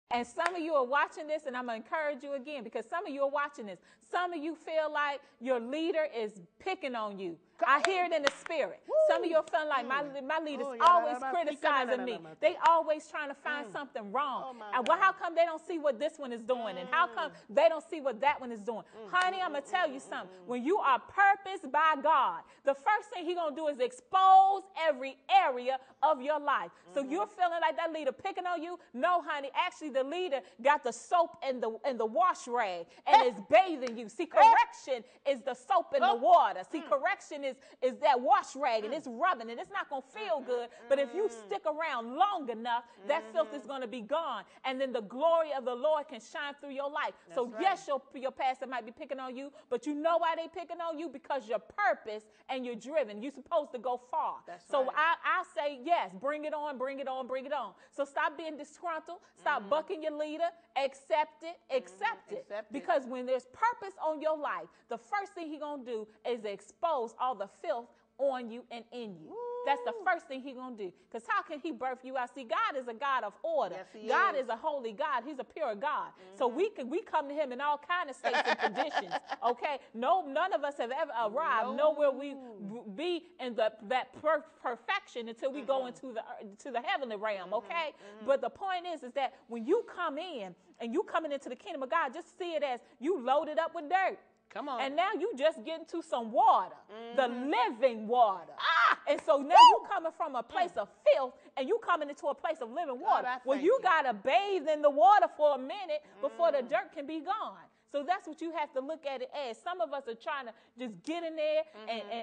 And some of you are watching this, and I'm going to encourage you again, because some of you are watching this. Some of you feel like your leader is picking on you. I hear it in the spirit. Woo. Some of you are feeling like my leader's always criticizing me. They always trying to find something wrong. And how come they don't see what this one is doing? And how come they don't see what that one is doing? Honey, I'm going to tell you something. When you are purposed by God, the first thing he's going to do is expose every area of your life. So you're feeling like that leader picking on you? No, honey. Actually, the leader got the soap and the wash rag and is bathing you. See, correction is the soap and the water. See, correction is that wash rag, and it's rubbing, and it's not going to feel good. But if you stick around long enough, that filth is going to be gone. And then the glory of the Lord can shine through your life. That's so, yes, your pastor might be picking on you, but you know why they picking on you? Because you're purpose and you're driven. You're supposed to go far. So I say, yes, bring it on, bring it on, bring it on. So stop being disgruntled. Stop bucking your leader. Accept it. Accept it. Because when there's purpose on your life, the first thing he's going to do is expose all the filth on you and in you. That's the first thing he's going to do. Because how can he birth you out? See, God is a God of order. Yes, God is a holy God. He's a pure God. So we come to him in all kinds of states and conditions. Okay? None of us have ever arrived nowhere we be in that perfection until we go into the heavenly realm. Okay? But the point is that when you come in and you coming into the kingdom of God, just see it as you loaded up with dirt. Come on. And now you just get into some water, the living water. And so now you coming from a place of filth and you coming into a place of living water. Well, you got to bathe in the water for a minute before the dirt can be gone. So that's what you have to look at it as. Some of us are trying to just get in there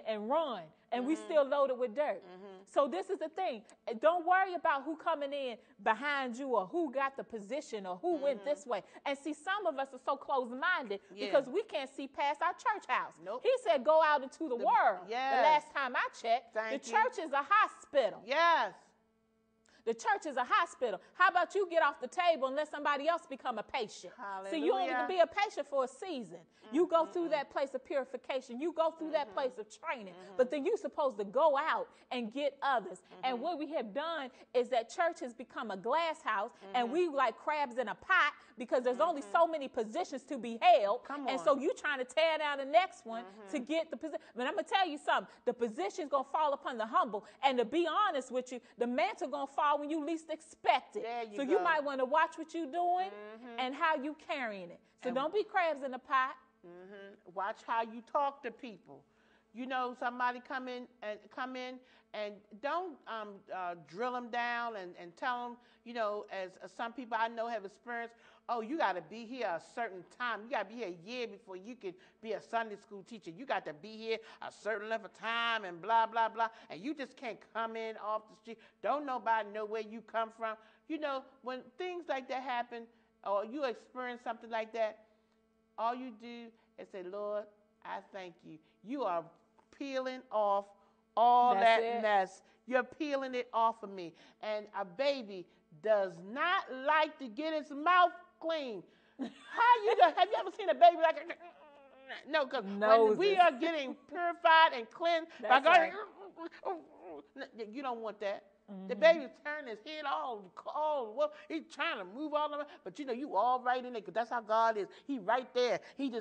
and run, and we still loaded with dirt. So this is the thing. Don't worry about who coming in behind you or who got the position or who went this way. And see, some of us are so closed-minded because we can't see past our church house. He said go out into the world. The last time I checked, the church is a hospital. The church is a hospital. How about you get off the table and let somebody else become a patient? Hallelujah. See, you only can be a patient for a season. You go through that place of purification. You go through that place of training. But then you're supposed to go out and get others. And what we have done is that church has become a glass house, and we like crabs in a pot because there's only so many positions to be held. And so you're trying to tear down the next one to get the position. But I'm going to tell you something. The position's going to fall upon the humble. And to be honest with you, the mantle going to fall when you least expect it. So you might want to watch what you're doing and how you carrying it. So don't be crabs in the pot. Watch how you talk to people. You know, somebody come in and don't drill them down and tell them, you know, as some people I know have experienced, oh, you got to be here a certain time. You got to be here a year before you can be a Sunday school teacher. You got to be here a certain length of time and blah, blah, blah. And you just can't come in off the street. Don't nobody know where you come from. You know, when things like that happen or you experience something like that, all you do is say, Lord, I thank you. You are peeling off all that mess. You're peeling it off of me. And a baby does not like to get its mouth clean. Have you ever seen a baby like no, because when we are getting purified and cleansed by God, you don't want that. The baby turn his head all well, he's trying to move all around, but you know you all right in there because that's how God is. He right there. He's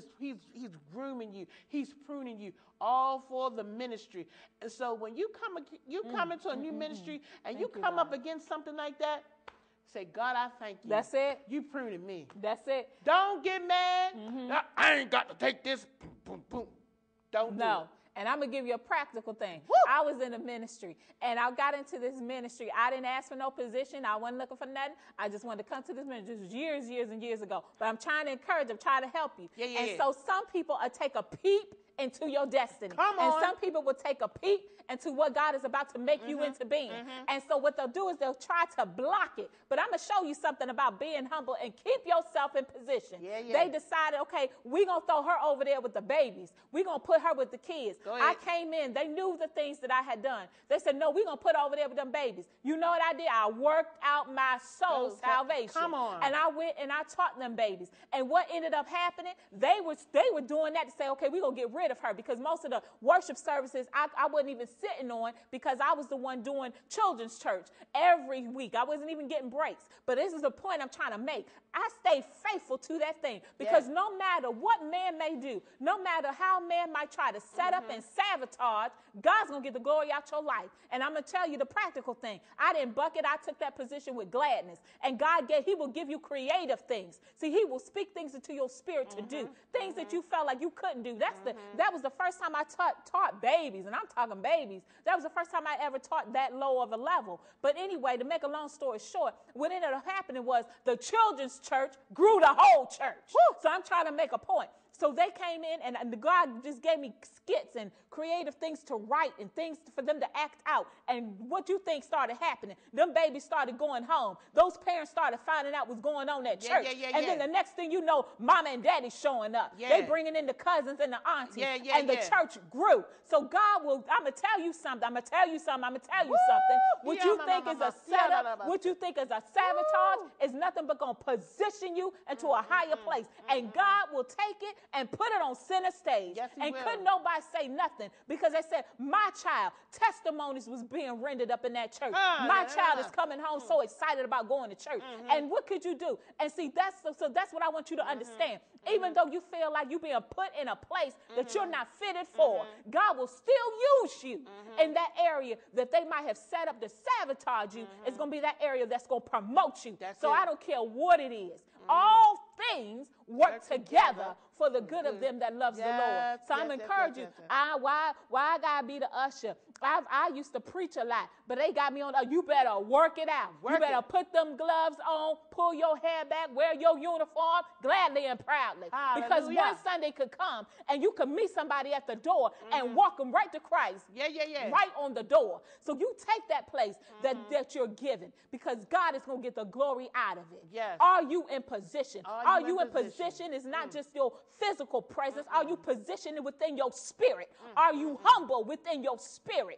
grooming you. He's pruning you, all for the ministry. And so when you come into a new ministry and you come up against something like that, say, God, I thank you. That's it. You pruning me. That's it. Don't get mad. I ain't got to take this. Boom, boom, boom. Don't do it. And I'm going to give you a practical thing. I was in a ministry, and I got into this ministry. I didn't ask for no position. I wasn't looking for nothing. I just wanted to come to this ministry. This was years and years ago. But I'm trying to encourage them, trying to help you. So some people take a peep into your destiny. And some people will take a peek into what God is about to make you into being. And so what they'll do is they'll try to block it. But I'm going to show you something about being humble and keep yourself in position. They decided, okay, we're going to throw her over there with the babies. We're going to put her with the kids. I came in. They knew the things that I had done. They said, no, we're going to put her over there with them babies. You know what I did? I worked out my soul's salvation. And I went and I taught them babies. And what ended up happening, they were doing that to say, okay, we're going to get rid rid of her because most of the worship services I wasn't even sitting on because I was the one doing children's church every week. I wasn't even getting breaks. But this is the point I'm trying to make. I stay faithful to that thing because no matter what man may do, no matter how man might try to set up and sabotage, God's going to get the glory out your life. And I'm going to tell you the practical thing. I didn't buck it. I took that position with gladness. And he will give you creative things. See, he will speak things into your spirit to do, things that you felt like you couldn't do. That was the first time I taught babies, and I'm talking babies. That was the first time I ever taught that low of a level. But anyway, to make a long story short, what ended up happening was the children's church grew the whole church. Woo! So I'm trying to make a point. So they came in, and God just gave me skits and creative things to write and things for them to act out. And what you think started happening? Them babies started going home. Those parents started finding out what's going on at church. And then the next thing you know, mama and daddy showing up. They bringing in the cousins and the aunties. And the church grew. So God will, I'm going to tell you something. I'm going to tell you something. I'm going to tell you something. What you think is a setup, what you think is a sabotage is nothing but going to position you into a higher place. And God will take it and put it on center stage. And couldn't nobody say nothing because they said, my child, testimonies was being rendered up in that church. My child is coming home so excited about going to church. And what could you do? And see, that's what I want you to understand. Even though you feel like you're being put in a place that you're not fitted for, God will still use you in that area that they might have set up to sabotage you. It's going to be that area that's going to promote you. I don't care what it is. All things work together for the good of them that loves the Lord. So I'm encouraging you. Why I gotta be the usher? I used to preach a lot, but they got me on. You better work it out. You better put them gloves on, pull your hair back, wear your uniform, gladly and proudly. Hallelujah. Because one Sunday could come and you could meet somebody at the door and walk them right to Christ. Right on the door. So you take that place that you're given because God is going to get the glory out of it. Are you in position? Are you in position? It's not just your physical presence. Are you positioned within your spirit? Are you humble within your spirit?